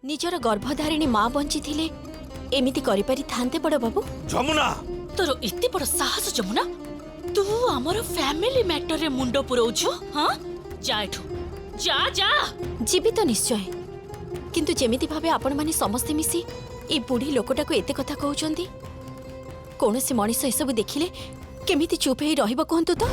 निजर गर्भधारिणी माँ बंची थिले एमिति करि पारि थांते बड़ बाबू। जमुना तोर इत्ते बड़ साहस जमुना, तू हमर फैमिली मैटर रे मुंडो पुरोछु। हां जा एठू, जा जा। जीवित तो निश्चय, किंतु जेमिति भाबे आपण माने समस्ते मिसी ए बुढ़ी लोकटा को एते कथा कहउचंदी, कोनोसी मनिष ए सब देखिले केमिति चुप हे रहइबो कहंतु तो।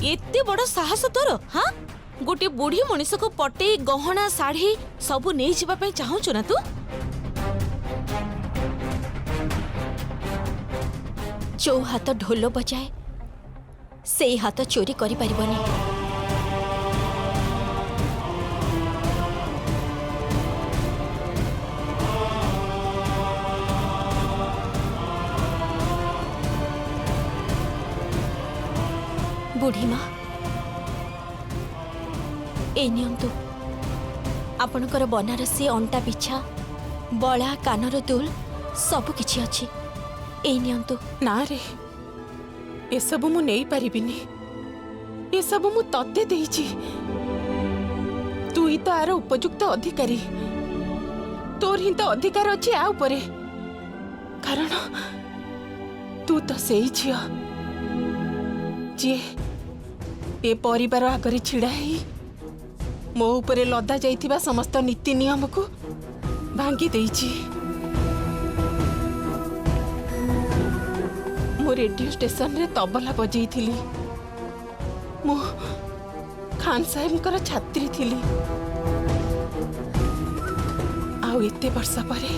एते बड़ साहस तोर? हां गोटे बुढ़ी मनीष को पटे गहना साड़ी सबू नहीं जावा पे चाहूचु ना तू? जो हाथ ढोल बजाए से हाथ चोरी करि परिबनी। बुढ़ी माँ ए नियंतु आपणकर बनारसी अंटा पिछा बड़ा कानर दुल सब किछि अछि। ए नियंतु। ना रे ए सब मु नहीं परिबिनी, ए सब मु तते देइछि। तू ही तो आर उपयुक्त अधिकारी, तोर ही तो अधिकार अछि आ उपरे, कारण तू तो सेई छिया जे ए परिवार आगरे छिड़ा ही मो उपरे लदा जाइथिबा समस्त नीति नियम को भांगी देइछि। मो रेडियो स्टेशन रे तबला बजई थिली, मो खान साहेब कर छात्री थिली। आउ एते वर्ष परे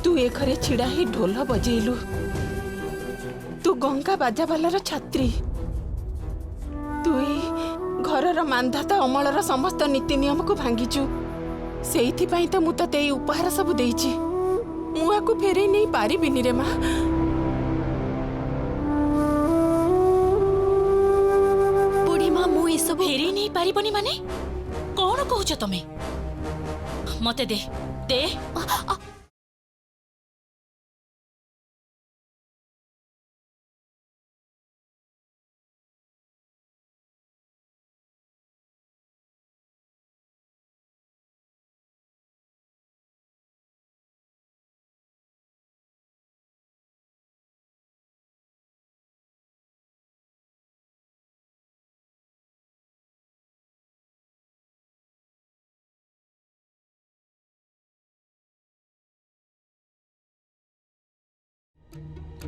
तू ए घरे छिड़ा ही ढोल बजेलु। तू गंगा बाजावालार छात्री, तू घरर मानधाता अमलर समस्त नीति नियम को भांगीचु। सेइथि पई तो मु तते उपहार सब देइछि। मु आकु फेरे नहीं पारिबिनी रे मां। बुढ़ी माँ मु ए सब फेरी नहीं पारिबनी माने कौन कहूछ तमे? मते दे दे।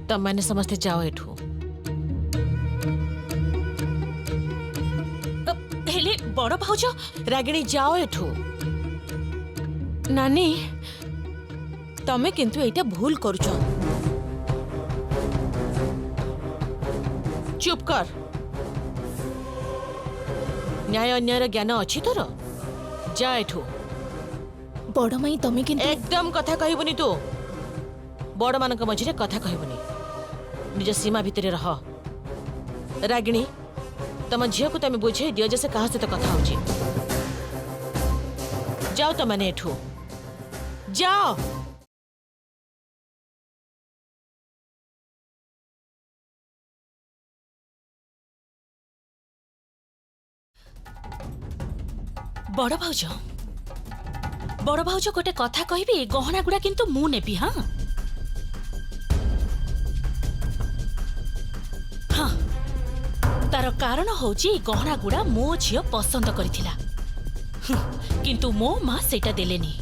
तम मैंने समझते जाओ एठू। हेले बड़ भाउज रागिणी जाओ एठू। नानी तमे किंतु एटा भूल करूछ। चुप कर। न्याय अन्याय ज्ञान अच्छी तोर? जा एठू। बड़ माई तमे किंतु एकदम कथा कहबुनी तू। बड़ मानक मझिरे कथा कहबुनी, निज सीमा भितर रह। रागिणी तम झील को तमे बुझे दियो जैसे कहा से तो कथा होची। जाओ तो मैंने एठू जाओ। बड़ भाउज गोटे कथा कहबी, गहना गुड़ा किंतु मु नेबी। हाँ हाँ तार कारण होची गहना गुड़ा मो झियो पसंद करिथिला, किंतु मो माँ सेटा देलेनी।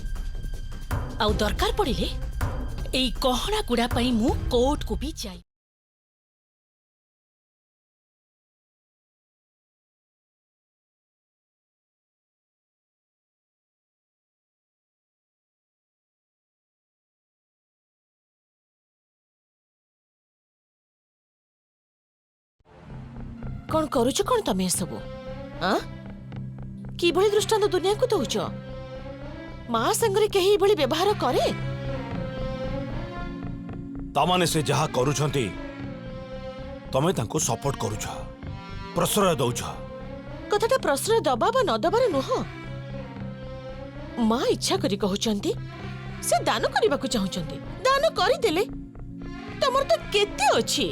आउ दरकार पड़िले एई गहना गुड़ा पई मु कोर्ट को भी जाई। कौन करुछ कौन तमे सब? कि भली दृष्टांत दुनिया को दउछ? मां संगरे केही भली व्यवहार करे? तामाने से जहा करूछंती तमे तांको सपोर्ट करूछ, प्रश्रय दउछ। कथाटा प्रश्रय दबा बा न दबार नुह। मां इच्छा करी कहउचंती से दान करबा को चाहुचंती, दान करि देले। तमर तो केते अछि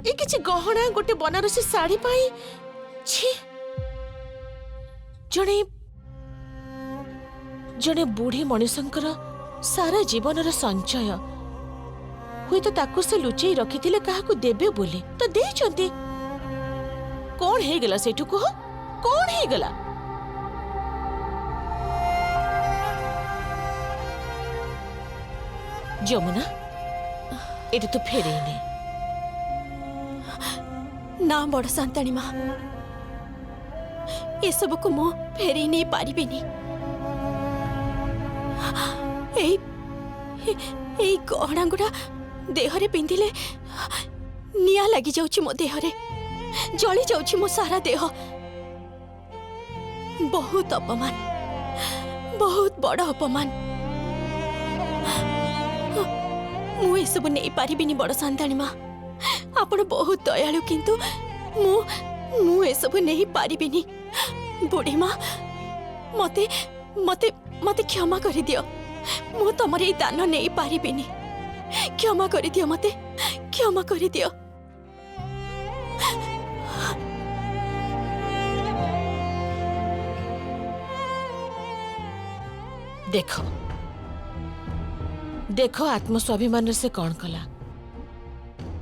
ए किछि गहना गोटे बनारसी साड़ी पाई छी जणे जड़े बुढ़ी मनीषंकर सारा जीवनर संचय हुई तो ताकू से लुचेई रखिथिले काहाकू देबे बोली तो देइचंती। कौन हे गला सेठू कह कौन हे गला? जमुना एटा तो फेरे ने ना बड़ सांताणी माँ ये सब को मो फेरे नहीं पारिबेनी। एई गहना गुड़ा देहरे पिंधिले निया लगी जाउची मो देहरे जली जाउची मो सारा देह। बहुत अपमान बहुत बड़ अपमान। मु ये सब नहीं पारिबिनी बड़ सांताणी माँ आपण बहुत दयालु किंतु मु ये सब नहीं पारिबिनी। बुढ़ी माँ मते मते मते क्षमा कर दियो मु तमरे ई दान नहीं पारिबिनी। क्षमा कर दियो मते क्षमा कर दियो। देखो देखो आत्मस्वाभिमान से कौन कला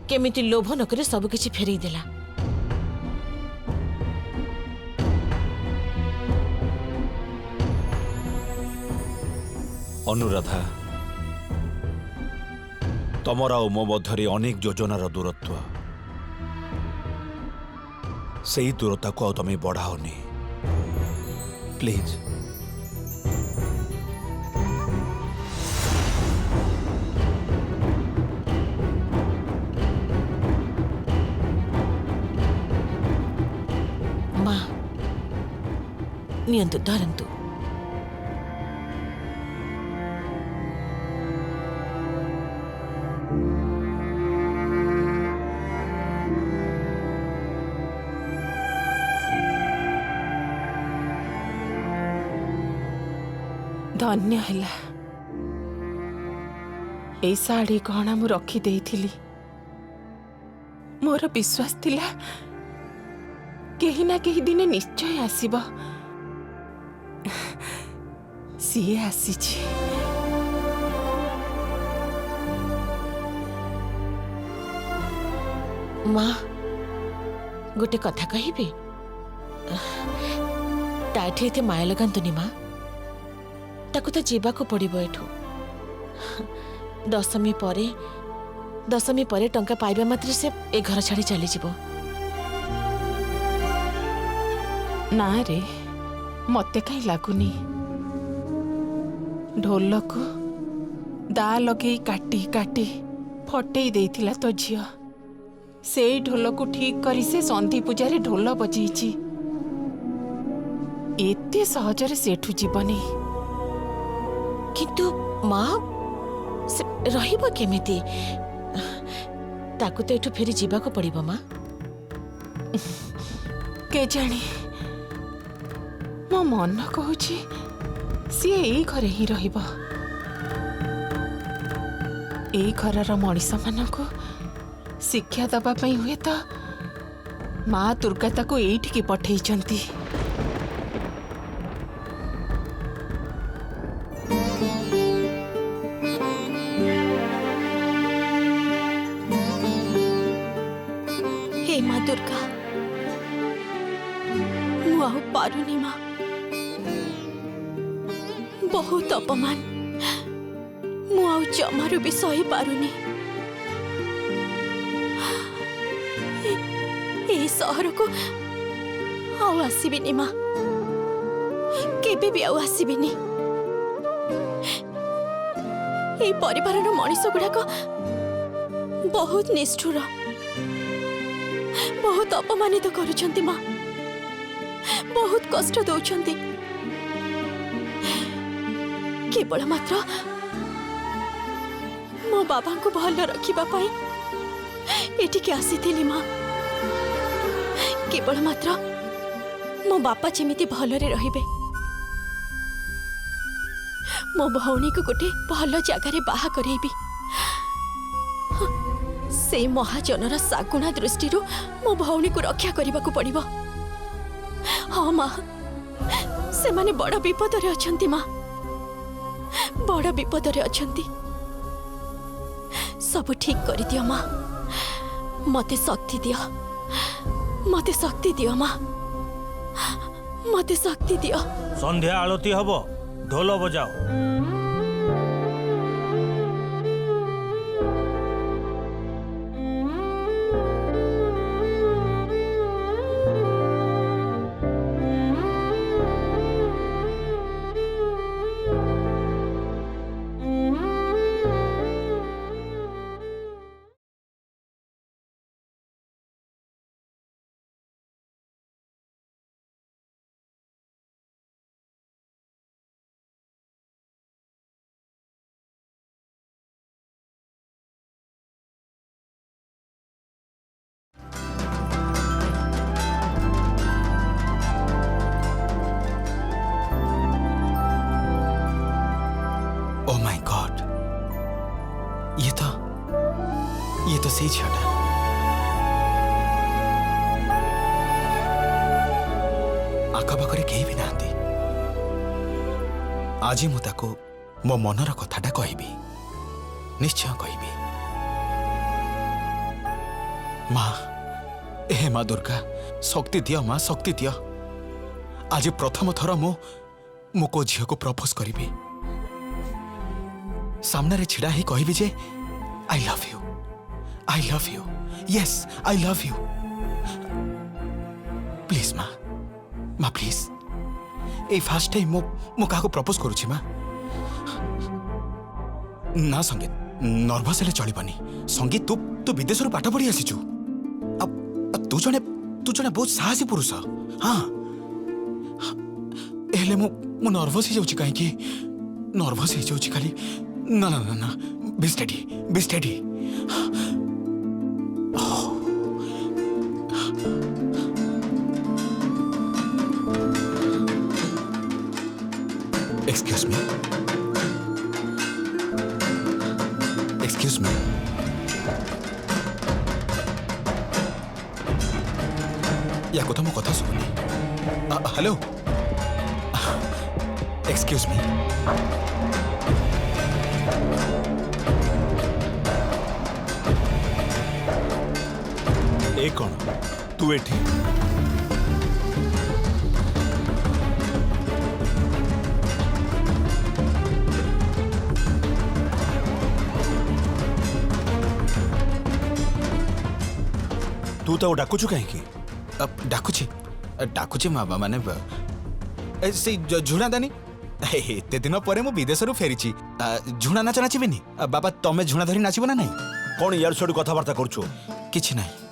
केमिति लोभ नकरे सब किछि फेरी देला। अनुराधा तमर आ मो मध्य अनेक योजनार दूरत्व से ही दूरता को तमें बढ़ाओनी प्लीज। माँ नियंतु धरंतु। धन्य हैला ए साड़ी गहना मु रखी देइथिली। मोर विश्वास थिला केही ना केही दिने निश्चय आसीबो। सीए आसीछि। माँ गोटे कथा कहिबी ताठी एते माया लगांतुनी माँ ताकू तो जीवाको पड़िबो एठू। दशमी परे टंका पाइबा मात्र से ए घर छाड़ी चली जीवो। ना रे मते कहीं लागुनी। ढोलक दा लगे काटी काटी फटेई देइथिला तो झियो से ढोलक ठीक करी से संधि पूजा रे ढोल बजेइची। एते सहजरे सेठू जीवनी किंतु माँ से रहिबो केमिति ताकू तो एठू फेरी जीवाको पड़िबो माँ। के जानी मो मन कहूची सी एई घरे ही रहिबो। एई घरर मनीष मानकु शिक्षा दबा पई हुए तो माँ दुर्गा ताको एइठिकी पठेइचंती। हे माँ दुर्गा मु आउ पारुनी माँ बहुत अपमान मु आउ जमारू भी सही पारुनी। ए सहर को आउ आसबिनी माँ केबे भी आउ आसबिनी। ए परिवार मनीष गुड़ाक बहुत निष्ठुर बहुत अपमानित करुछंती माँ बहुत कष्ट दौरान केवल मात्र मो बाबा को भल रखिबा पाई एटिके आसीथिली माँ। केवल मात्र मो बापा जेमिति भलरे रहिबे मो भौणी को गोटे भल जगार बाहा करेबी से महाजनर सागुणा दृष्टि मो भौणी को रक्षा करने को पड़िबो। हाँ माँ से माने बड़ विपद रे अछंती माँ बड़ विपदरे अछंती। सब ठीक कर दियो माँ, मते शक्ति दियो, मते शक्ति दियो माँ, मते शक्ति दियो। संध्या आलती हबो, ढोल बजाओ। ओह माय गॉड, ये तो सही झीलटा। आखपाखे कहीं भी नांती। आज मु ताको मो मनर कथाटा कहबी, निश्चय कहबी। माँ, हे माँ दुर्गा, शक्ति दियो माँ, शक्ति दियो। आज प्रथम थर मु को झील को प्रपोज करी, सामने छिड़ा ही कहबी जे I love you, I love you, yes I love you. Please माँ, माँ प्लीज, ए फास्ट टाइम मु का प्रपोज करुछि माँ। ना संगीत, नर्भस हेले चलबनी। संगीत तू विदेश रू पाठ पढ़ी आसीचु। तू जने बहुत साहसी पुरुष। हाँ हेले मु नर्भस ही जाउछि। कहीं नर्भस ही जाउछि खाली। ना ना ना ना, be steady, be steady. Excuse me, excuse me. या को मो कथा सुनी। Hello, excuse me. ए कौन तू एठी? तू तो डाकुचु कहीं? डाकुची माबा माने से झुणा दानी। एते दिन पर मु विदेश रू फेरी। झुणा नाच नाचिबेनी? बाबा तमे झुणा धरी नाचिबो ना नहीं? कौन यार सडू कथबार्ता करछु? किछि नहीं।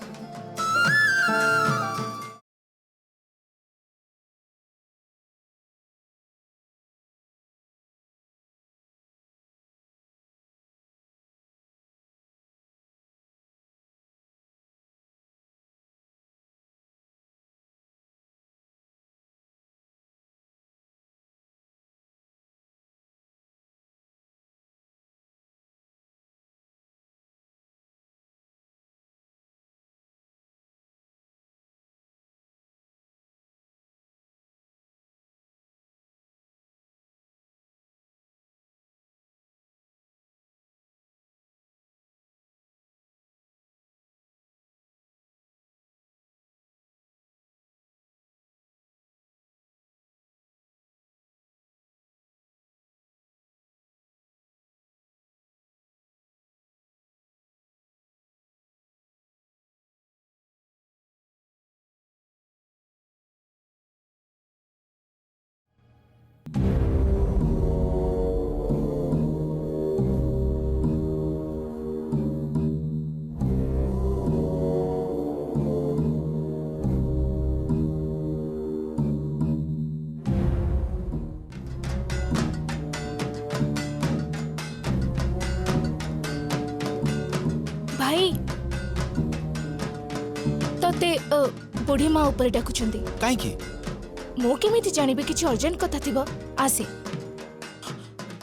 भाई तते बुढ़ी माँ ऊपर डाकुचंदी काईकी? मो केमिति जानिबे किछि अर्जेंट कथा थिबो। आसे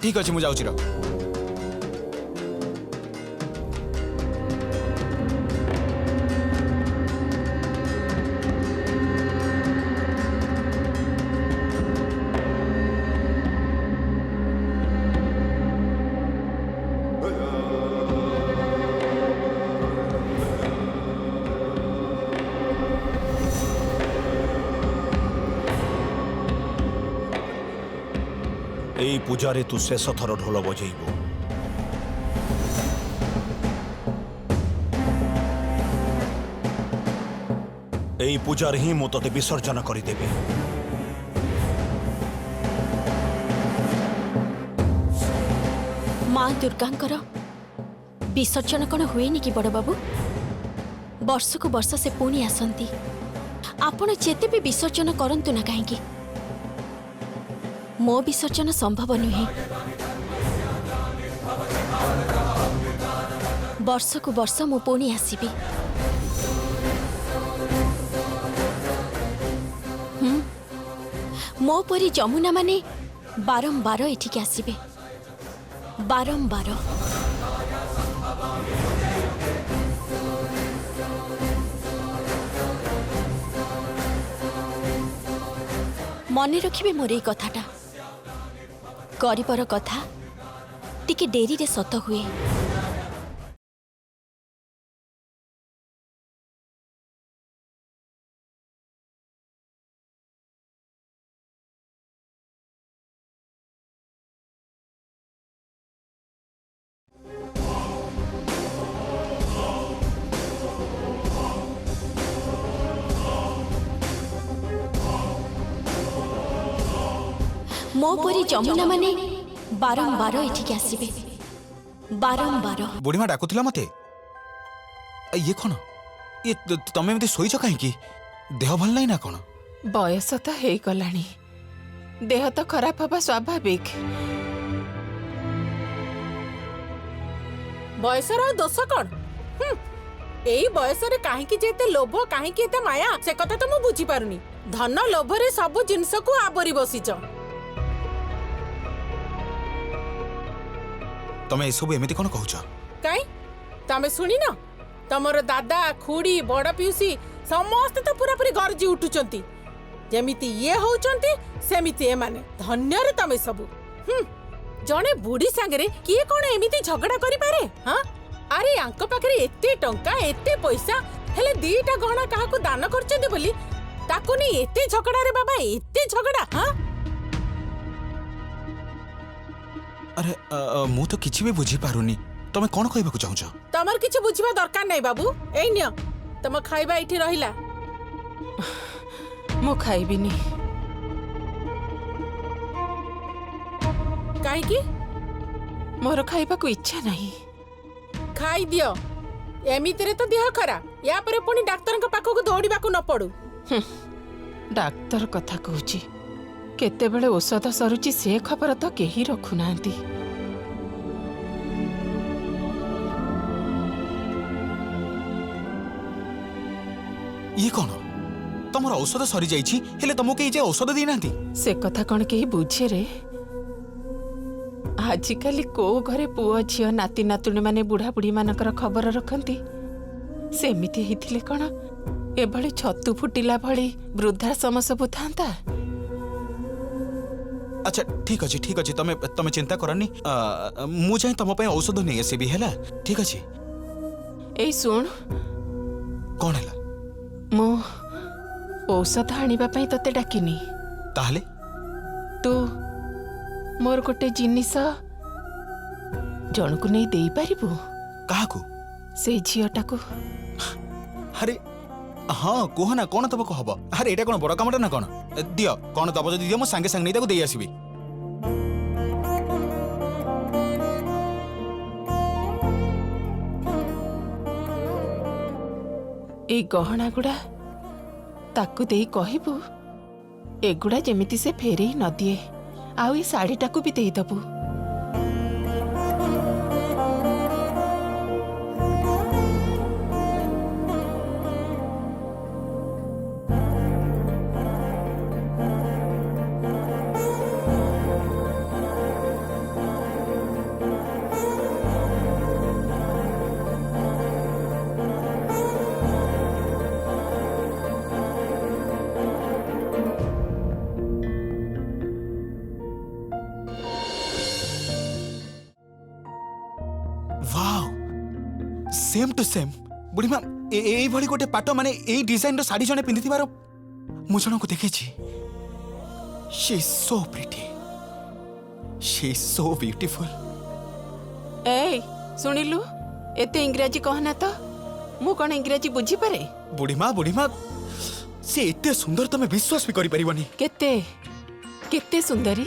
ठीक अछि, मु जाउछि र। এই ପୂଜାରେ ତୁ ଶେଷ ଥର ଢୋଲ ବଜେଇବୁ। এই ପୂଜାରେ ହିଁ ମୁଁ ତତେ ବିସର୍ଜନ କରିଦେବି। ମା ଦୁର୍ଗାଙ୍କର ବିସର୍ଜନ କ'ଣ ହୁଏନି କି ବଡ଼ ବାବୁ? ବର୍ଷକୁ ବର୍ଷ ସେ ପୁଣି ଆସନ୍ତି। ଆପଣ ଯେତେ ବି ବିସର୍ଜନ କରନ୍ତୁ ନା କାହିଁକି, ମୋ ବିସର୍ଜନ ସମ୍ଭବ ନୁହେଁ। ବର୍ଷକୁ ବର୍ଷ ମୁଁ ପୁଣି ଆସିବି। ମୋ ପରି ଯମୁନା ମାନେ ବାରମ୍ବାର ଏଠିକି ଆସିବେ, ବାରମ୍ବାର। ମନେ ରଖିବେ ମୋର ଏଇ କଥାଟା। ଗରିବର କଥା ଟିକେ ଡେରିରେ ସତ ହୁଏ। ମୋ ପରି ଯମୁନା ମାନେ ବାରମ୍ବାର ଏଠିକି ଆସିବେ, ବାରମ୍ବାର। ବୁଢ଼ୀମା ଡାକୁଥିଲା ମତେ। ଇଏ କ'ଣ? ଇଏ ତମେ ଏମିତି ଶୋଇଛ କାହିଁକି? ଦେହ ଭଲ ନାହିଁ ନା କ'ଣ? ବୟସ ତ ହେଇଗଲାଣି, ଦେହ ତ ଖରାପ ହବା ସ୍ୱାଭାବିକ। ବୟସର ଆଉ ଦୋଷ କ'ଣ? ଏଇ ବୟସରେ କାହିଁକି ଯେ ଏତେ ଲୋଭ, କାହିଁକି ଏତେ ମାୟା, ସେ କଥା ତ ମୁଁ ବୁଝିପାରୁନି। ଧନ ଲୋଭରେ ସବୁ ଜିନିଷକୁ ଆବରି ବସିଛ। ତମେ ଏସବୁ ଏମିତି କ'ଣ କହୁଛ? କାଇଁ ତମେ ଶୁଣିନ? ତମର ଦାଦା, ଖୁଡି, ବଡ ପିଉସୀ ସମସ୍ତେ ତ ପୁରାପୁରି ଗର୍ଜି ଉଠୁଛନ୍ତି। ଯେମିତି ଇଏ ହଉଛନ୍ତି ସେମିତି ଏମାନେ। ଧନ୍ୟରେ ତମେ ସବୁ। ଜଣେ ବୁଢୀ ସାଙ୍ଗରେ କିଏ କ'ଣ ଏମିତି ଝଗଡା କରିପାରେ? ଆରେ ଆଙ୍କ ପାଖରେ ଏତେ ଟଙ୍କା, ଏତେ ପଇସା, ହେଲେ ଦିଟା ଗହଣା କାହାକୁ ଦାନ କରୁଛନ୍ତି ବୋଲି ତାକୁ ନେଇ ଏତେ ଝଗଡାରେ ବାବା, ଏତେ ଝଗଡା। ଆରେ ମୁଁ ତ କିଛି ବି ବୁଝିପାରୁନି। ତମେ କ'ଣ କହିବାକୁ ଚାହୁଁଛ? ତମର କିଛି ବୁଝିବା ଦରକାର ନାହିଁ ବାବୁ। ଏଇ ନିଅ ତମ ଖାଇବା ଏଇଠି ରହିଲା। ମୁଁ ଖାଇବିନି। କାହିଁକି? ମୋର ଖାଇବାକୁ ଇଚ୍ଛା ନାହିଁ। ଖାଇଦିଅ, ଏମିତିରେ ତ ଦେହ ଖରାପ। ୟା ପରେ ପୁଣି ଡାକ୍ତରଙ୍କ ପାଖକୁ ଦୌଡ଼ିବାକୁ ନ ପଡୁ। ଡାକ୍ତର କଥା କହୁଛି, କେତେବେଳେ ଔଷଧ ସରୁଛି ସେ ଖବର ତ କେହି ରଖୁନାହାନ୍ତି। ଇଏ କ'ଣ? ତମର ଔଷଧ ସରିଯାଇଛି, ହେଲେ ତମକୁ କେହି ଯେ ଔଷଧ ଦେଇନାହାନ୍ତି? ସେ କଥା କ'ଣ କେହି ବୁଝେରେ? ଆଜିକାଲି କୋଉ ଘରେ ପୁଅ ଝିଅ ନାତି ନାତୁଣୀ ମାନେ ବୁଢ଼ାବୁଢ଼ୀ ମାନଙ୍କର ଖବର ରଖନ୍ତି? ସେମିତି ହେଇଥିଲେ କ'ଣ ଏଭଳି ଛତୁ ଫୁଟିଲା ଭଳି ବୃଦ୍ଧାଶ୍ରମ ସବୁ ଥାନ୍ତା? ଆଚ୍ଛା ଠିକ୍ ଅଛି, ଠିକ୍ ଅଛି, ତମେ ଚିନ୍ତା କରନି। ମୁଁ ଯାଇ ତମ ପାଇଁ ଔଷଧ ନେଇ ଆସିବି, ହେଲା? ଠିକ୍ ଅଛି। ଏଇ ଶୁଣ, କ'ଣ ହେଲା? ମୁଁ ଔଷଧ ଆଣିବା ପାଇଁ ତତେ ଡାକିନି। ତାହେଲେ ତୁ ମୋର ଗୋଟେ ଜିନିଷ ଜଣକୁ ନେଇ ଦେଇପାରିବୁ? କାହାକୁ? ସେଇ ଝିଅଟାକୁ। ଆରେ ହଁ, କୁହ ନା, କ'ଣ ଦବାକୁ ହବ? ଆରେ ଏଇଟା କ'ଣ ବଡ଼ କାମଟା ନା କ'ଣ? ଦିଅ, କ'ଣ ଦବ ଯଦି ଦିଅ, ମୁଁ ସାଙ୍ଗେ ସାଙ୍ଗେ ନେଇ ତାକୁ ଦେଇ ଆସିବି। ଏଇ ଗହଣା ଗୁଡ଼ା ତାକୁ ଦେଇ କହିବୁ ଏଗୁଡ଼ା ଯେମିତି ସେ ଫେରେଇ ନ ଦିଏ। ଆଉ ଏ ଶାଢ଼ୀଟାକୁ ବି ଦେଇଦବୁ। सेम टू सेम बुढ़ीमा एई भली गोटे पाट माने एई डिजाइन रो साड़ी जने पिंधिथिबार मु जणको देखिछि। She is so pretty. She is so beautiful. ए सुनिलु एते इंग्राजी कहना तो मु कौन इंग्राजी बुझी पारे बुढ़ी माँ से एते सुंदर तमे विश्वास भी करि परिबनी। केते केते सुंदरी